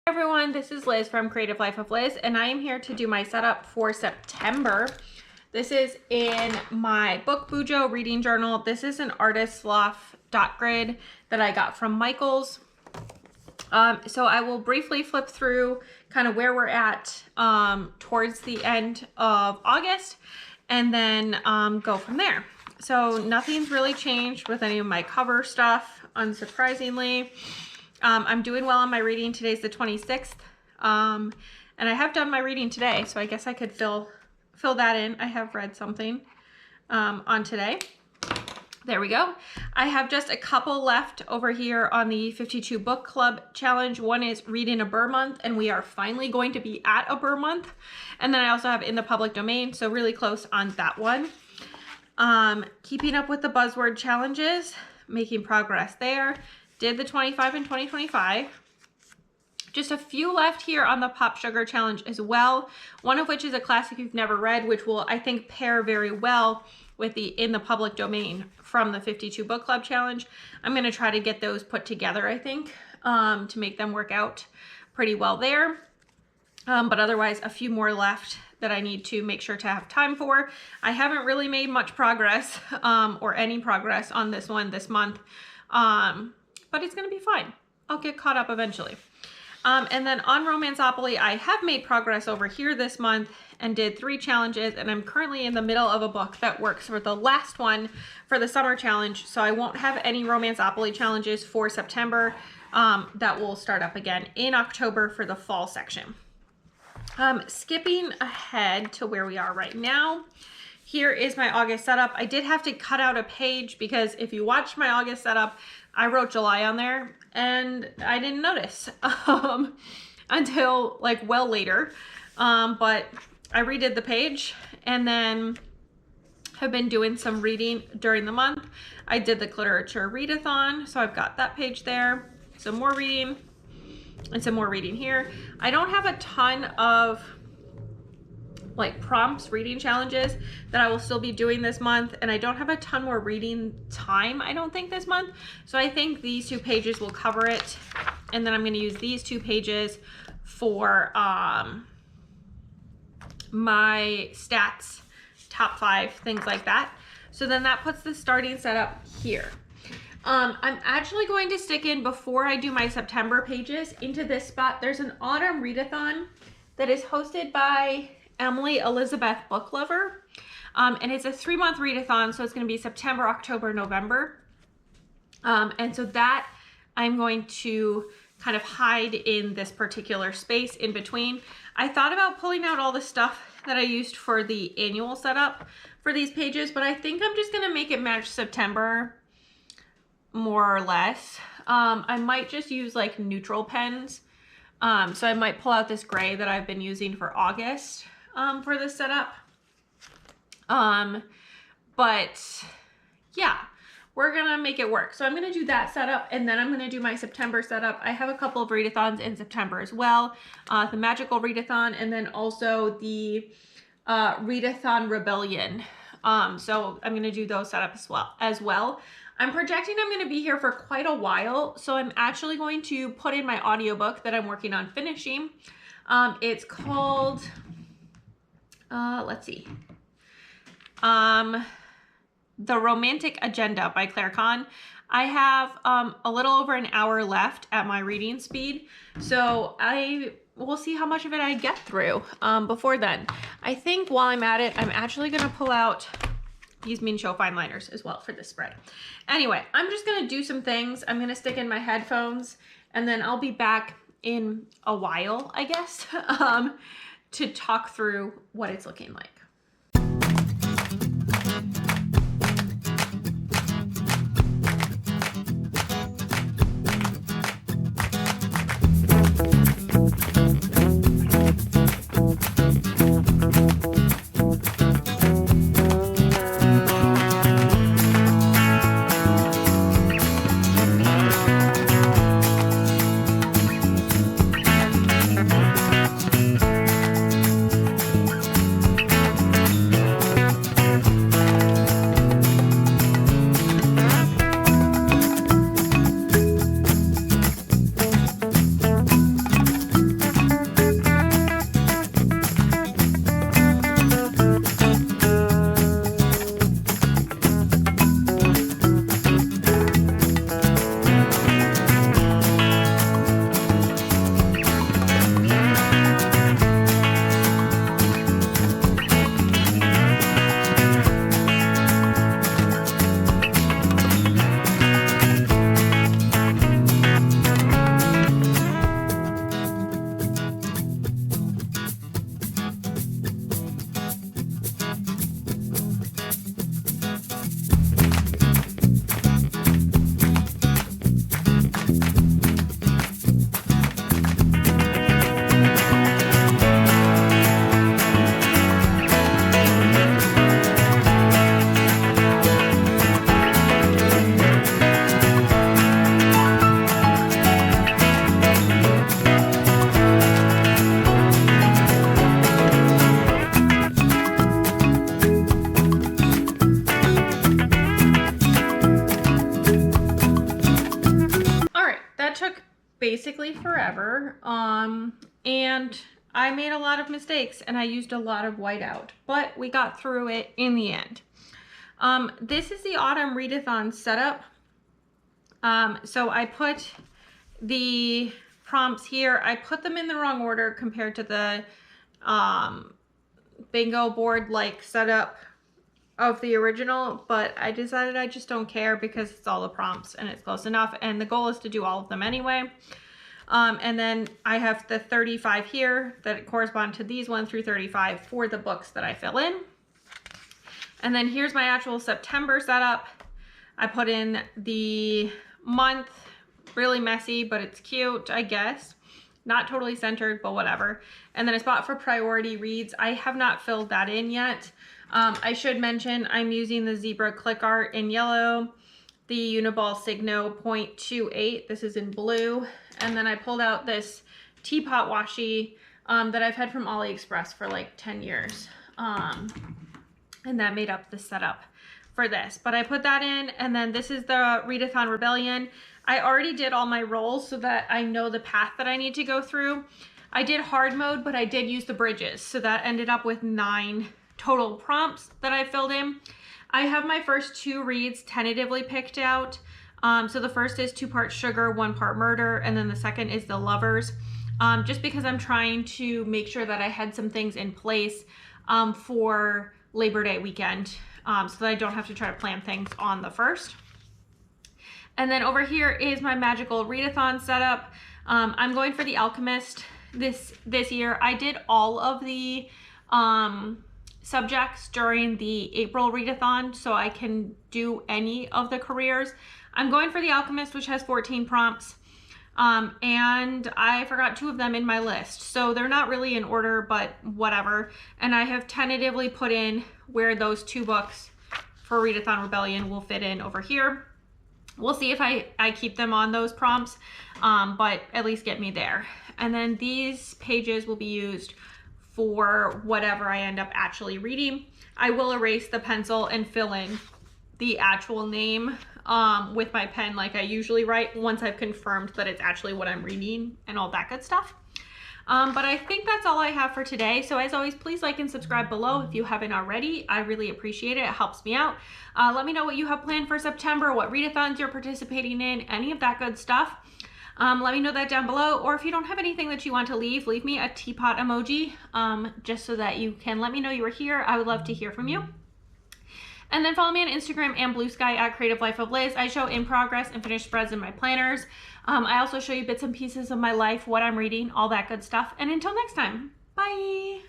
Everyone, this is Liz from Creative Life of Liz, and I am here to do my setup for September. This is in my book Bujo reading journal. This is an Artist Loft dot grid that I got from Michaels. So I will briefly flip through kind of where we're at towards the end of August, and then go from there. So nothing's really changed with any of my cover stuff, unsurprisingly. I'm doing well on my reading. Today's the 26th. And I have done my reading today, so I guess I could fill that in. I have read something on today. There we go. I have just a couple left over here on the 52 book club challenge. One is reading a Burr month, and we are finally going to be at a Burr month. And then I also have in the public domain, so really close on that one. Keeping up with the buzzword challenges, making progress there. Did the 25 and 2025. Just a few left here on the Pop Sugar Challenge as well. One of which is a classic you've never read, which will, I think, pair very well with the in the public domain from the 52 Book Club Challenge. I'm going to try to get those put together, I think, to make them work out pretty well there. But otherwise, a few more left that I need to make sure to have time for. I haven't really made much progress or any progress on this one this month. But it's going to be fine. I'll get caught up eventually. And then on Romanceopoly, I have made progress over here this month and did 3 challenges, and I'm currently in the middle of a book that works for the last one for the summer challenge, so I won't have any Romanceopoly challenges for September. That will start up again in October for the fall section. Skipping ahead to where we are right now. Here is my August setup. I did have to cut out a page because if you watch my August setup, I wrote July on there and I didn't notice until like well later. But I redid the page and then have been doing some reading during the month. I did the literature readathon, so I've got that page there. Some more reading and some more reading here. I don't have a ton of like prompts, reading challenges that I will still be doing this month, and I don't have a ton more reading time, I don't think, this month. So I think these 2 pages will cover it, and then I'm going to use these 2 pages for my stats, top 5, things like that. So then that puts the starting setup here. I'm actually going to stick in, before I do my September pages, into this spot. There's an autumn readathon that is hosted by Emily Elizabeth Book Lover, and it's a 3-month readathon, so it's going to be September, October, November, and so that I'm going to kind of hide in this particular space in between. I thought about pulling out all the stuff that I used for the annual setup for these pages, but I think I'm just going to make it match September more or less. I might just use like neutral pens, so I might pull out this gray that I've been using for August for this setup. But yeah, we're gonna make it work. So I'm gonna do that setup, and then I'm gonna do my September setup. I have a couple of readathons in September as well. The Magical Readathon, and then also the Readathon Rebellion. So I'm gonna do those setups as well. I'm projecting I'm gonna be here for quite a while, so I'm actually going to put in my audiobook that I'm working on finishing. It's called let's see. The Romantic Agenda by Claire Kahn. I have a little over an hour left at my reading speed, so I will see how much of it I get through before then. I think while I'm at it, I'm actually going to pull out these Mean Show fine liners as well for this spread. Anyway, I'm just going to do some things. I'm going to stick in my headphones, and then I'll be back in a while, I guess, to talk through what it's looking like. basically forever. And I made a lot of mistakes and I used a lot of whiteout, but we got through it in the end. This is the autumn readathon setup. So I put the prompts here. I put them in the wrong order compared to the bingo board like setup of the original, but I decided I just don't care because it's all the prompts and it's close enough, and the goal is to do all of them anyway. And then I have the 35 here that correspond to these 1 through 35 for the books that I fill in. And then here's my actual September setup. I put in the month, really messy, but it's cute, I guess. Not totally centered, but whatever. And then a spot for priority reads. I have not filled that in yet. I should mention I'm using the zebra click art in yellow, the Uniball Signo 0.28. This is in blue. And then I pulled out this teapot washi that I've had from AliExpress for like 10 years. And that made up the setup for this. But I put that in, and then this is the Readathon Rebellion. I already did all my rolls so that I know the path that I need to go through. I did hard mode, but I did use the bridges. So that ended up with 9 total prompts that I filled in. I have my first 2 reads tentatively picked out. So the first is 2 parts sugar, 1 part murder, and then the second is the lovers. Just because I'm trying to make sure that I had some things in place for Labor Day weekend, so that I don't have to try to plan things on the first. And then over here is my magical readathon setup. I'm going for the Alchemist this year. I did all of the subjects during the April readathon, so I can do any of the careers. I'm going for the Alchemist, which has 14 prompts. And I forgot 2 of them in my list, so they're not really in order, but whatever. And I have tentatively put in where those 2 books for Readathon Rebellion will fit in over here. We'll see if I keep them on those prompts, but at least get me there. And then these pages will be used for whatever I end up actually reading. I will erase the pencil and fill in the actual name with my pen like I usually write once I've confirmed that it's actually what I'm reading and all that good stuff. But I think that's all I have for today. So as always, please like and subscribe below if you haven't already. I really appreciate it. It helps me out. Let me know what you have planned for September, what readathons you're participating in, any of that good stuff. Let me know that down below, or if you don't have anything that you want to leave me a teapot emoji, just so that you can let me know you were here. I would love to hear from you. And then follow me on Instagram and Blue Sky at Creative Life of Liz. I show in progress and finished spreads in my planners. I also show you bits and pieces of my life, what I'm reading, all that good stuff. And until next time, bye.